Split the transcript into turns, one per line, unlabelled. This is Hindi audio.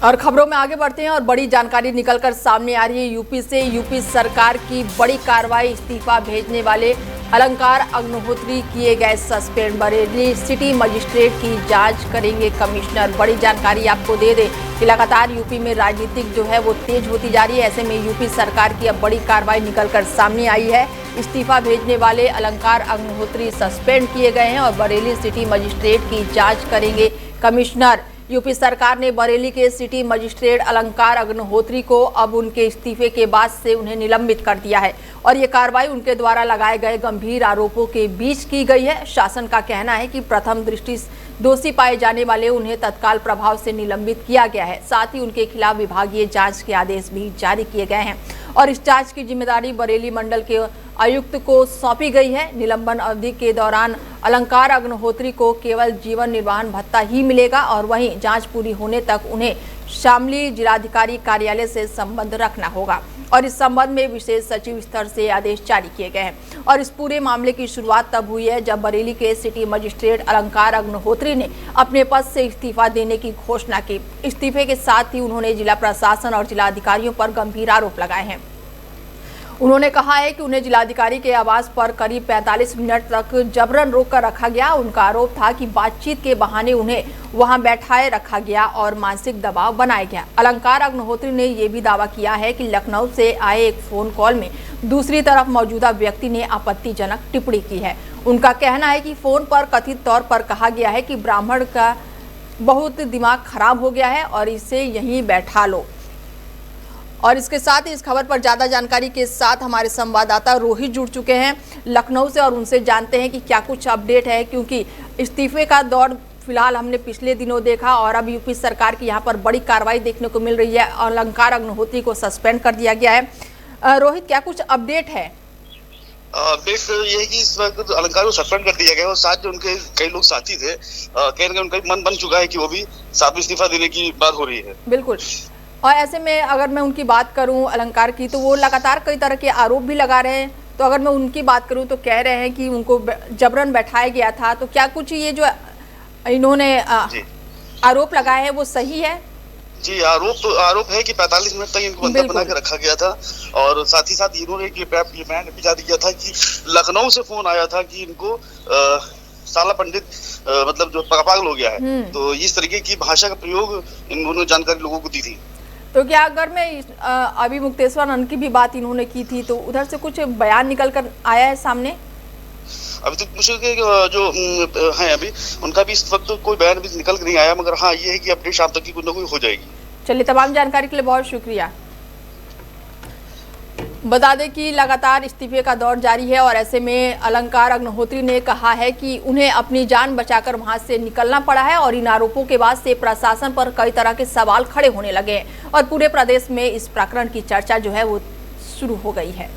और खबरों में आगे बढ़ते हैं और बड़ी जानकारी निकलकर सामने आ रही है यूपी से। यूपी सरकार की बड़ी कार्रवाई, इस्तीफा भेजने वाले अलंकार अग्निहोत्री किए गए सस्पेंड। बरेली सिटी मजिस्ट्रेट की जांच करेंगे कमिश्नर। बड़ी जानकारी आपको दे दें कि लगातार यूपी में राजनीतिक जो है वो तेज होती जा रही है। ऐसे में यूपी सरकार की अब बड़ी कार्रवाई निकलकर सामने आई है। इस्तीफा भेजने वाले अलंकार अग्निहोत्री सस्पेंड किए गए हैं और बरेली सिटी मजिस्ट्रेट की जांच करेंगे कमिश्नर। यूपी सरकार ने बरेली के सिटी मजिस्ट्रेट अलंकार अग्निहोत्री को अब उनके इस्तीफे के बाद से उन्हें निलंबित कर दिया है और ये कार्रवाई उनके द्वारा लगाए गए गंभीर आरोपों के बीच की गई है। शासन का कहना है कि प्रथम दृष्टि दोषी पाए जाने वाले उन्हें तत्काल प्रभाव से निलंबित किया गया है। साथ ही उनके खिलाफ विभागीय जांच के आदेश भी जारी किए गए हैं और इस जांच की जिम्मेदारी बरेली मंडल के आयुक्त को सौंपी गई है। निलंबन अवधि के दौरान अलंकार अग्निहोत्री को केवल जीवन निर्वाह भत्ता ही मिलेगा और वहीं जांच पूरी होने तक उन्हें शामली जिलाधिकारी कार्यालय से संबंध रखना होगा और इस संबंध में विशेष सचिव स्तर से आदेश जारी किए गए हैं। और इस पूरे मामले की शुरुआत तब हुई है जब बरेली के सिटी मजिस्ट्रेट अलंकार अग्निहोत्री ने अपने पद से इस्तीफा देने की घोषणा की। इस्तीफे के साथ ही उन्होंने जिला प्रशासन और जिलाधिकारियों पर गंभीर आरोप लगाए हैं। उन्होंने कहा है कि उन्हें जिलाधिकारी के आवास पर करीब 45 मिनट तक जबरन रोक कर रखा गया। उनका आरोप था कि बातचीत के बहाने उन्हें वहां बैठाए रखा गया और मानसिक दबाव बनाया गया। अलंकार अग्निहोत्री ने यह भी दावा किया है कि लखनऊ से आए एक फोन कॉल में दूसरी तरफ मौजूदा व्यक्ति ने आपत्तिजनक टिप्पणी की है। उनका कहना है कि फोन पर कथित तौर पर कहा गया है कि ब्राह्मण का बहुत दिमाग खराब हो गया है और इसे यहीं बैठा लो। और इसके साथ ही इस खबर पर ज्यादा जानकारी के साथ हमारे संवाददाता रोहित जुड़ चुके हैं लखनऊ से और उनसे जानते हैं कि क्या कुछ अपडेट है, क्योंकि इस्तीफे का दौर फिलहाल हमने पिछले दिनों देखा और अब यूपी सरकार की यहाँ पर बड़ी कार्रवाई देखने को मिल रही है। अलंकार अग्निहोत्री को सस्पेंड कर दिया गया है। रोहित, क्या कुछ अपडेट है?
अपडेट ये है कि इस वक्त अलंकार को सस्पेंड कर दिया गया और साथ जो उनके कई लोग साथी थे, कहीं ना कहीं उनका मन बन चुका है कि वो भी साथ में इस्तीफा देने की बात हो रही है।
बिल्कुल। और ऐसे में अगर मैं उनकी बात करूं अलंकार की, तो वो लगातार कई तरह के आरोप भी लगा रहे हैं। तो अगर मैं उनकी बात करूं तो कह रहे हैं कि उनको जबरन बैठाया गया था। तो क्या कुछ ये जो इन्होंने आरोप लगाए हैं वो सही है?
जी, आरोप है कि 45 मिनट तक इनको बंधक बना के रखा गया था और साथ ही साथ इन्होंने ये बयान भी जारी किया था कि लखनऊ से फोन आया था कि इनको साला पंडित मतलब जो पागल हो गया है। तो इस तरीके की भाषा का प्रयोग इन्होंने जानकारी लोगों को दी थी।
तो क्या अगर मैं अभी मुक्तेश्वर नंद की भी बात इन्होंने की थी, तो उधर से कुछ बयान निकल कर आया है सामने?
अभी तो कुछ जो है अभी उनका भी इस वक्त कोई बयान भी निकल नहीं आया, मगर हाँ ये है कि अपडेट शाम तक की कोई ना कोई हो जाएगी।
चलिए, तमाम जानकारी के लिए बहुत शुक्रिया। बता दें कि लगातार इस्तीफे का दौर जारी है और ऐसे में अलंकार अग्निहोत्री ने कहा है कि उन्हें अपनी जान बचाकर वहां से निकलना पड़ा है और इन आरोपों के बाद से प्रशासन पर कई तरह के सवाल खड़े होने लगे हैं और पूरे प्रदेश में इस प्रकरण की चर्चा जो है वो शुरू हो गई है।